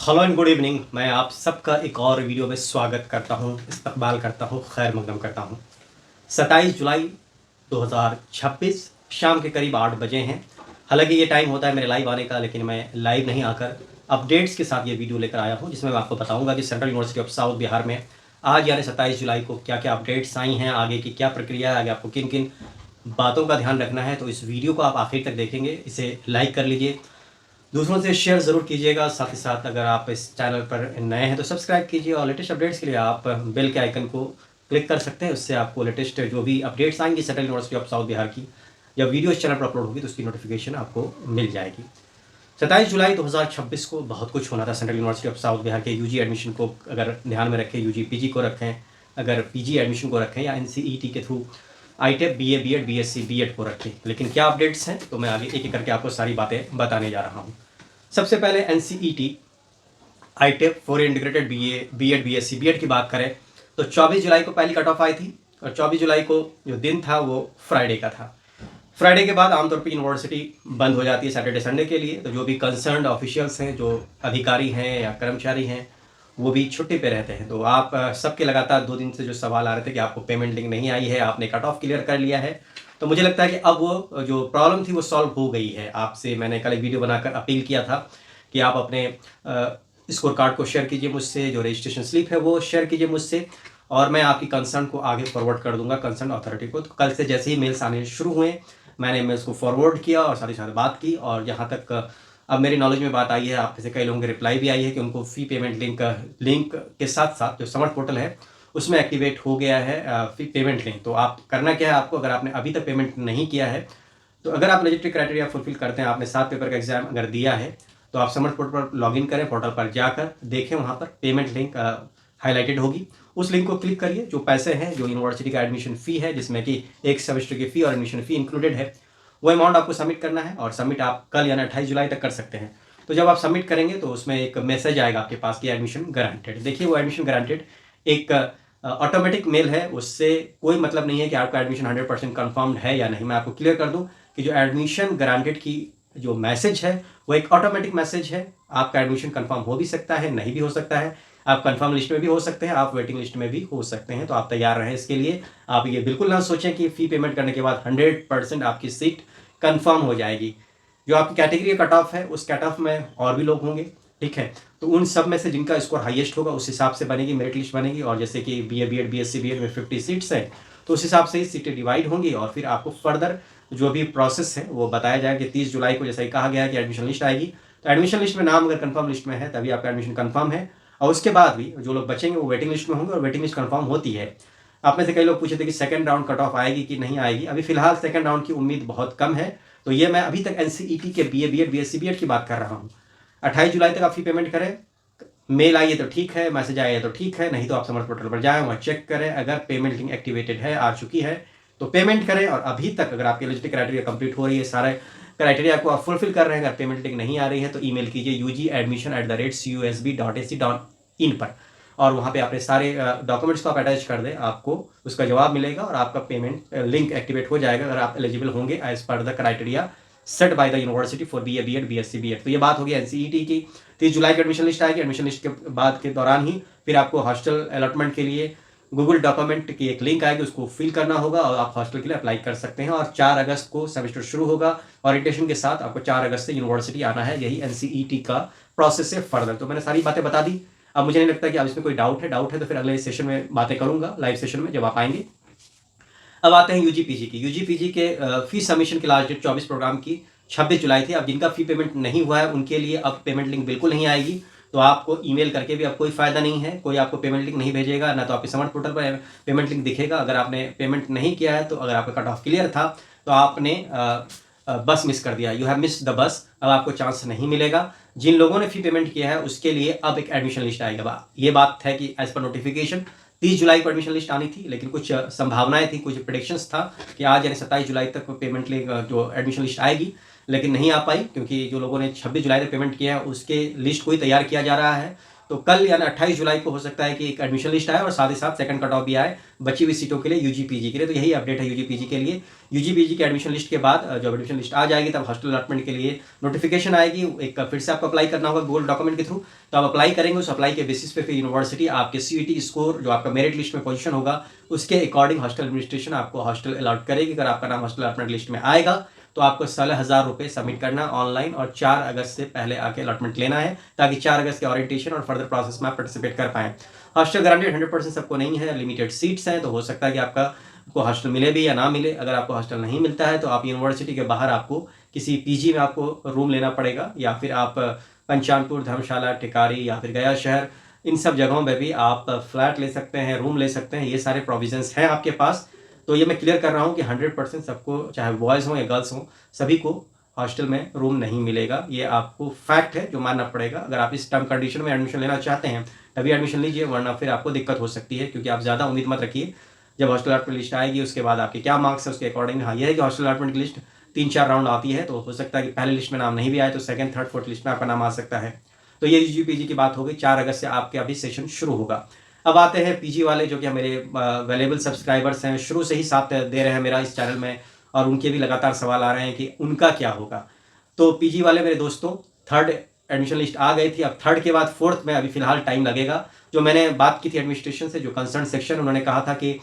Hello and good evening. मैं आप सबका एक और वीडियो में स्वागत करता हूं, इस्तकबाल करता हूं, खैर मकदम करता हूं। 27 जुलाई 2026 शाम के करीब 8 बजे हैं। हालांकि ये टाइम होता है मेरे लाइव आने का, लेकिन मैं लाइव नहीं आकर अपडेट्स के साथ ये वीडियो लेकर आया हूं, जिसमें मैं आपको बताऊंगा कि central university of south Bihar में आज यानी 27 जुलाई को क्या क्या अपडेट्स आई हैं, आगे की क्या प्रक्रिया है, आगे आपको किन किन बातों का ध्यान रखना है। तो इस वीडियो को आप आखिर तक देखेंगे, इसे लाइक कर लीजिए, दूसरों से शेयर ज़रूर कीजिएगा। साथ ही साथ अगर आप इस चैनल पर नए हैं तो सब्सक्राइब कीजिए और लेटेस्ट अपडेट्स के लिए आप बेल के आइकन को क्लिक कर सकते हैं। उससे आपको लेटेस्ट जो भी अपडेट्स आएंगी central university of south Bihar की, जब वीडियो इस चैनल पर अपलोड होगी तो उसकी नोटिफिकेशन आपको मिल जाएगी। 27 जुलाई 2026 को बहुत कुछ होना था central university of south Bihar के यूजी एडमिशन को अगर ध्यान में रखें, यूजी पीजी को रखें, अगर पीजी एडमिशन को रखें या एनसीईटी के through ITEP BA BEd BSc BEd को रखें। लेकिन क्या अपडेट्स हैं तो मैं आगे एक एक करके आपको सारी बातें बताने जा रहा हूँ। सबसे पहले NCET ITEP for integrated BA BEd BSc BEd की बात करें तो 24 जुलाई को पहली कट ऑफ आई थी और 24 जुलाई को जो दिन था वो फ्राइडे का था। फ्राइडे के बाद आमतौर पर यूनिवर्सिटी बंद हो जाती है सैटरडे संडे के लिए, तो जो भी कंसर्न्ड ऑफिशियल्स हैं, जो अधिकारी हैं या कर्मचारी हैं, वो भी छुट्टी पे रहते हैं। तो आप सबके लगातार 2 दिन से जो सवाल आ रहे थे कि आपको पेमेंट लिंक नहीं आई है, आपने कट ऑफ क्लियर कर लिया है, तो मुझे लगता है कि अब वो जो प्रॉब्लम थी वो सॉल्व हो गई है। आपसे मैंने कल एक वीडियो बनाकर अपील किया था कि आप अपने स्कोर कार्ड को शेयर कीजिए मुझसे, जो रजिस्ट्रेशन स्लिप है वो शेयर कीजिए मुझसे, और मैं आपकी कंसर्न को आगे फॉरवर्ड कर दूंगा कंसर्न अथॉरिटी को। तो कल से जैसे ही मेल्स आने शुरू हुए मैंने मेल्स को फॉरवर्ड किया और साथ ही साथ बात की, और यहाँ तक अब मेरी नॉलेज में बात आई है, आप में से कई लोगों की रिप्लाई भी आई है कि उनको फी पेमेंट लिंक के साथ साथ जो समर्थ पोर्टल है उसमें एक्टिवेट हो गया है फी पेमेंट लिंक। तो आप करना क्या है, आपको अगर आपने अभी तक पेमेंट नहीं किया है तो अगर आप एलिजिबिलिटी क्राइटेरिया फुलफिल करते हैं, आपने 7 पेपर का एग्जाम अगर दिया है, तो आप समर्थ पोर्टल पर लॉगिन करें, पोर्टल पर जाकर देखें, वहाँ पर पेमेंट लिंक हाईलाइटेड होगी, उस लिंक को क्लिक करिए। जो पैसे हैं, जो यूनिवर्सिटी का एडमिशन फ़ी है, जिसमें कि एक सेमेस्टर की फ़ी और एडमिशन फ़ी इंक्लूडेड है, वो अमाउंट आपको सबमिट करना है, और सबमिट आप कल यानी 28 जुलाई तक कर सकते हैं। तो जब आप सबमिट करेंगे तो उसमें एक मैसेज आएगा आपके पास कि एडमिशन गारंटेड। देखिए वो एडमिशन गारंटेड एक ऑटोमेटिक मेल है, उससे कोई मतलब नहीं है कि आपका एडमिशन 100% कन्फर्म्ड है या नहीं। मैं आपको क्लियर कर दूं कि जो एडमिशन गारंटेड की जो मैसेज है वो एक ऑटोमेटिक मैसेज है। आपका एडमिशन कन्फर्म हो भी सकता है, नहीं भी हो सकता है, आप कन्फर्म लिस्ट में भी हो सकते हैं, आप वेटिंग लिस्ट में भी हो सकते हैं। तो आप तैयार रहें इसके लिए। आप ये बिल्कुल ना सोचें कि फ़ी पेमेंट करने के बाद 100% आपकी सीट कन्फर्म हो जाएगी। जो आपकी कैटेगरी का कट ऑफ है उस कट ऑफ में और भी लोग होंगे, ठीक है, तो उन सब में से जिनका स्कोर हाईएस्ट होगा उस हिसाब से बनेगी मेरिट लिस्ट बनेगी। और जैसे कि बीए बीएड बीएससी बीएड में 50 सीट्स हैं, तो उस हिसाब से ही सीटें डिवाइड होंगी, और फिर आपको फर्दर जो भी प्रोसेस है वो बताया जाएगा कि 30 जुलाई को जैसा ही कहा गया है कि एडमिशन लिस्ट आएगी, तो एडमिशन लिस्ट में नाम अगर कंफर्म लिस्ट में है तभी आपका एडमिशन कंफर्म है, और उसके बाद भी जो लोग बचेंगे वो वेटिंग लिस्ट में होंगे, और वेटिंग लिस्ट कंफर्म होती है। आप में से कई लोग पूछे थे कि सेकंड राउंड कट ऑफ आएगी कि नहीं आएगी। अभी फिलहाल सेकंड राउंड की उम्मीद बहुत कम है। तो ये मैं अभी तक एनसीईटी के बीए बीएड बीएससी बीएड की बात कर रहा हूँ। 28 जुलाई तक आप फी पेमेंट करें, मेल आई है तो ठीक है, मैसेज आया है तो ठीक है, नहीं तो आप समर्थ पोर्टल पर जाएं, वहाँ चेक करें, अगर पेमेंट लिंक एक्टिवेटेड है, आ चुकी है तो पेमेंट करें। और अभी तक अगर आपकी एलिजिबिलिटी क्राइटेरिया कंप्लीट हो रही है, सारे क्राइटेरिया को आप फुलफिल कर रहे हैं, अगर पेमेंट लिंक नहीं आ रही है तो ईमेल कीजिए ugadmission@cusb.ac.in पर, और वहाँ पे अपने सारे डॉक्यूमेंट्स को आप अटैच कर दें, आपको उसका जवाब मिलेगा और आपका पेमेंट लिंक एक्टिवेट हो जाएगा अगर आप एलिजिबल होंगे as per the criteria set by the university for BA BEd BSc BEd. तो ये बात होगी एनसीईटी की। 30 जुलाई की एडमिशन लिस्ट आएगी, एडमिशन लिस्ट के बाद के दौरान ही फिर आपको हॉस्टल अलॉटमेंट के लिए गूगल डॉक्यूमेंट की एक लिंक आएगी, उसको फिल करना होगा और आप हॉस्टल के लिए अप्लाई कर सकते हैं। और 4 अगस्त को सेमेस्टर शुरू होगा, ओरिएंटेशन के साथ आपको 4 अगस्त से यूनिवर्सिटी आना है। यही एनसीईटी का प्रोसेस है फर्दर। तो मैंने सारी बातें बता दी। अब मुझे नहीं लगता कि अब इसमें कोई डाउट है तो फिर अगले सेशन में बातें करूंगा, लाइव सेशन में जब आप आएंगे। अब आते हैं यूजी पीजी की। यूजी पीजी के फी सबमिशन की लास्ट डेट 24 प्रोग्राम की 26 जुलाई थी। अब जिनका फी पेमेंट नहीं हुआ है उनके लिए अब पेमेंट लिंक बिल्कुल नहीं आएगी, तो आपको ईमेल करके भी अब कोई फ़ायदा नहीं है, कोई आपको पेमेंट लिंक नहीं भेजेगा, ना तो आपके समर्थ पोर्टल पर पेमेंट लिंक दिखेगा। अगर आपने पेमेंट नहीं किया है तो अगर आपका कट ऑफ क्लियर था तो आपने बस मिस कर दिया, you have miss the bus, अब आपको चांस नहीं मिलेगा। जिन लोगों ने फी पेमेंट किया है उसके लिए अब एक एडमिशन लिस्ट आएगा। ये बात है कि एज पर नोटिफिकेशन 30 जुलाई को एडमिशन लिस्ट आनी थी, लेकिन कुछ संभावनाएं थी, कुछ प्रेडिक्शंस था कि आज यानी 27 जुलाई तक पेमेंट लिंक जो एडमिशन लिस्ट आएगी, लेकिन नहीं आ पाई क्योंकि जो लोगों ने 26 जुलाई तक पेमेंट किया है उसके लिस्ट कोई तैयार किया जा रहा है। तो कल यानी 28 जुलाई को हो सकता है कि एक एडमिशन लिस्ट आए और साथ ही साथ सेकंड कट ऑफ भी आए बची हुई सीटों के लिए यूजी पीजी के लिए। तो यही अपडेट है यूजी पीजी के लिए। यूजी पीजी के एडमिशन लिस्ट के बाद जब एडमिशन लिस्ट आ जाएगी तब हॉस्टल अलॉटमेंट के लिए नोटिफिकेशन आएगी। एक फिर से आपको अप्लाई करना होगा गूगल डॉक्यूमेंट के थ्रू। तो आप अप्लाई करेंगे, उस अप्लाई के बेसिस पे फिर यूनिवर्सिटी आपके सीईटी स्कोर जो आपका मेरिट लिस्ट में पोजीशन होगा उसके अकॉर्डिंग हॉस्टल एडमिनिस्ट्रेशन आपको हॉस्टल अलॉट करेगी। अगर आपका नाम हॉस्टल अलॉटमेंट लिस्ट में आएगा तो आपको 16,000 रुपये सबमिट करना ऑनलाइन और 4 अगस्त से पहले आके अलॉटमेंट लेना है ताकि 4 अगस्त के ओरिएंटेशन और फर्दर प्रोसेस में आप पार्टिसिपेट कर पाएँ। हॉस्टल गारंटेड 100% सबको नहीं है, लिमिटेड सीट्स हैं, तो हो सकता है कि आपको हॉस्टल मिले भी या ना मिले। अगर आपको हॉस्टल नहीं मिलता है तो आप यूनिवर्सिटी के बाहर आपको किसी पीजी में आपको रूम लेना पड़ेगा, या फिर आप पंचानपुर, धर्मशाला, टिकारी या फिर गया शहर, इन सब जगहों में भी आप फ्लैट ले सकते हैं, रूम ले सकते हैं। ये सारे प्रोविजंस हैं आपके पास। तो ये मैं क्लियर कर रहा हूँ कि 100% सबको, चाहे बॉयज़ हों या गर्ल्स हों, सभी को हॉस्टल में रूम नहीं मिलेगा। ये आपको फैक्ट है जो मानना पड़ेगा। अगर आप इस टर्म कंडीशन में एडमिशन लेना चाहते हैं तभी एडमिशन लीजिए, वरना फिर आपको दिक्कत हो सकती है, क्योंकि आप ज़्यादा उम्मीद मत रखिए। जब हॉस्टल अलॉटमेंट लिस्ट आएगी उसके बाद आपके क्या मार्क्स है उसके अकॉर्डिंग। हाँ, यह है कि हॉस्टल अलॉटमेंट की लिस्ट 3-4 राउंड आती है, तो हो सकता है कि पहले लिस्ट में नाम नहीं भी आए तो सेकंड, थर्ड, फोर्थ लिस्ट में आपका नाम आ सकता है। तो ये यूजी पीजी की बात हो गई। 4 अगस्त से आपके अभी सेशन शुरू होगा। अब आते हैं पीजी वाले, जो कि मेरे वैल्यूएबल सब्सक्राइबर्स हैं, शुरू से ही साथ दे रहे हैं मेरा इस चैनल में, और उनके भी लगातार सवाल आ रहे हैं कि उनका क्या होगा। तो पीजी वाले मेरे दोस्तों, थर्ड एडमिशन लिस्ट आ गई थी, अब थर्ड के बाद फोर्थ में अभी फिलहाल टाइम लगेगा। जो मैंने बात की थी एडमिनिस्ट्रेशन से, जो कंसर्न सेक्शन, उन्होंने कहा था कि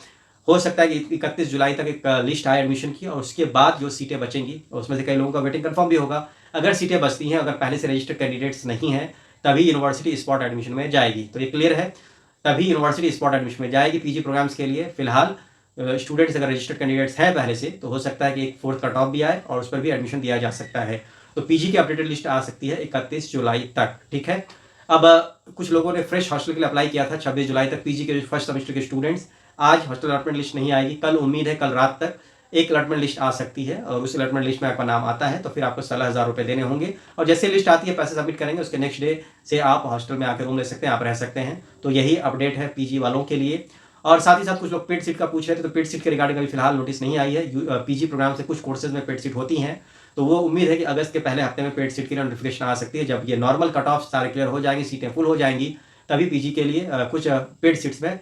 हो सकता है कि 31 जुलाई तक एक लिस्ट आए एडमिशन की, और उसके बाद जो सीटें बचेंगी उसमें से कई लोगों का वेटिंग कंफर्म भी होगा। अगर सीटें बचती हैं, अगर पहले से रजिस्टर्ड कैंडिडेट्स नहीं हैं, तभी यूनिवर्सिटी स्पॉट एडमिशन में जाएगी। तो ये क्लियर है, तभी यूनिवर्सिटी स्पॉट एडमिशन में जाएगी पीजी प्रोग्राम्स के लिए। फिलहाल स्टूडेंट्स अगर रजिस्टर्ड कैंडिडेट्स हैं पहले से, तो हो सकता है कि एक फोर्थ कट ऑफ भी आए और उस पर भी एडमिशन दिया जा सकता है। तो पीजी की अपडेटेड लिस्ट आ सकती है 31 जुलाई तक। ठीक है। अब कुछ लोगों ने फ्रेश हॉस्टल के लिए अप्लाई किया था 26 जुलाई तक, पीजी के फर्स्ट सेमेस्टर के स्टूडेंट्स। आज हॉस्टल अलॉटमेंट लिस्ट नहीं आएगी, कल उम्मीद है कल रात तक एक अलॉटमेंट लिस्ट आ सकती है, और उस अलॉटमेंट लिस्ट में आपका नाम आता है तो फिर आपको 16,000 रुपये देने होंगे, और जैसे लिस्ट आती है पैसे सबमिट करेंगे, उसके नेक्स्ट डे से आप हॉस्टल में आकर रूम ले सकते हैं, आप रह सकते हैं। तो यही अपडेट है पीजी वालों के लिए। और साथ ही साथ कुछ लोग पेड सीट का पूछ रहे थे, तो पेड सीट के रिगार्डिंग अभी फिलहाल नोटिस नहीं आई है। पीजी प्रोग्राम से कुछ कोर्सेज में पेड सीट होती हैं, तो वो उम्मीद है कि अगस्त के पहले हफ्ते में पेड सीट की नोटिफिकेशन आ सकती है। जब ये नॉर्मल कट ऑफ सारे क्लियर हो जाएंगी, सीटें फुल हो जाएंगी, तभी पीजी के लिए कुछ पेड सीट्स में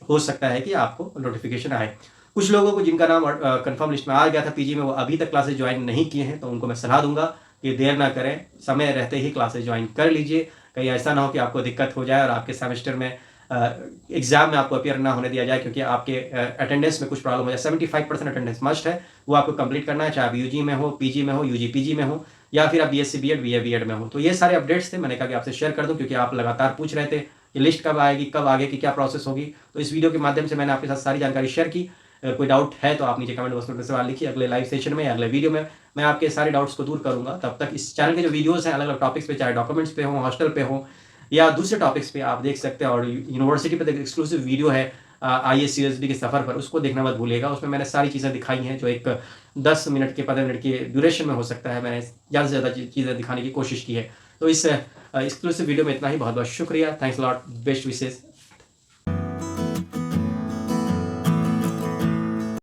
हो सकता है कि आपको नोटिफिकेशन आए। कुछ लोगों को जिनका नाम कंफर्म लिस्ट में आ गया था पीजी में, वो अभी तक क्लासेस ज्वाइन नहीं किए हैं, तो उनको मैं सलाह दूंगा कि देर ना करें, समय रहते ही क्लासेस ज्वाइन कर लीजिए। कहीं ऐसा ना हो कि आपको दिक्कत हो जाए और आपके सेमेस्टर में एग्जाम में आपको अपीयर ना होने दिया जाए, क्योंकि आपके अटेंडेंस में कुछ प्रॉब्लम हो जाए। 75% अटेंडेंस मस्ट है, वो आपको कंप्लीट करना है, चाहे आप यूजी में हो, पीजी में हो, यूजी पीजी में हो, या फिर आप बीएससी बीएड, बीए बीएड में हो। तो ये सारे अपडेट्स थे, मैंने कहा कि आपसे शेयर कर दूं, क्योंकि आप लगातार पूछ रहे थे कि लिस्ट कब आएगी, कब आगे की क्या प्रोसेस होगी। तो इस वीडियो के माध्यम से मैंने आपके साथ सारी जानकारी शेयर की। कोई डाउट है तो आप नीचे कमेंट बॉक्स में सवाल लिखिए। अगले लाइव सेशन में, अगले वीडियो में मैं आपके सारे डाउट्स को दूर करूंगा। तब तक इस चैनल के जो वीडियोस हैं अलग अलग टॉपिक्स पे, चाहे डॉक्यूमेंट्स पे हो, हॉस्टल पे हो, या दूसरे टॉपिक्स पे, आप देख सकते हैं। और यूनिवर्सिटी पे एक्सक्लूसिव वीडियो है ISCSD के सफ़र पर, उसको देखना मत भूलिएगा। उसमें मैंने सारी चीज़ें दिखाई हैं जो एक 10 मिनट के 15 मिनट की ड्यूरेशन में हो सकता है। मैंने ज़्यादा से ज़्यादा चीज़ें दिखाने की कोशिश की है। तो इस एक्सक्लूसिव वीडियो में इतना ही। बहुत बहुत शुक्रिया। Thanks lot. Best wishes.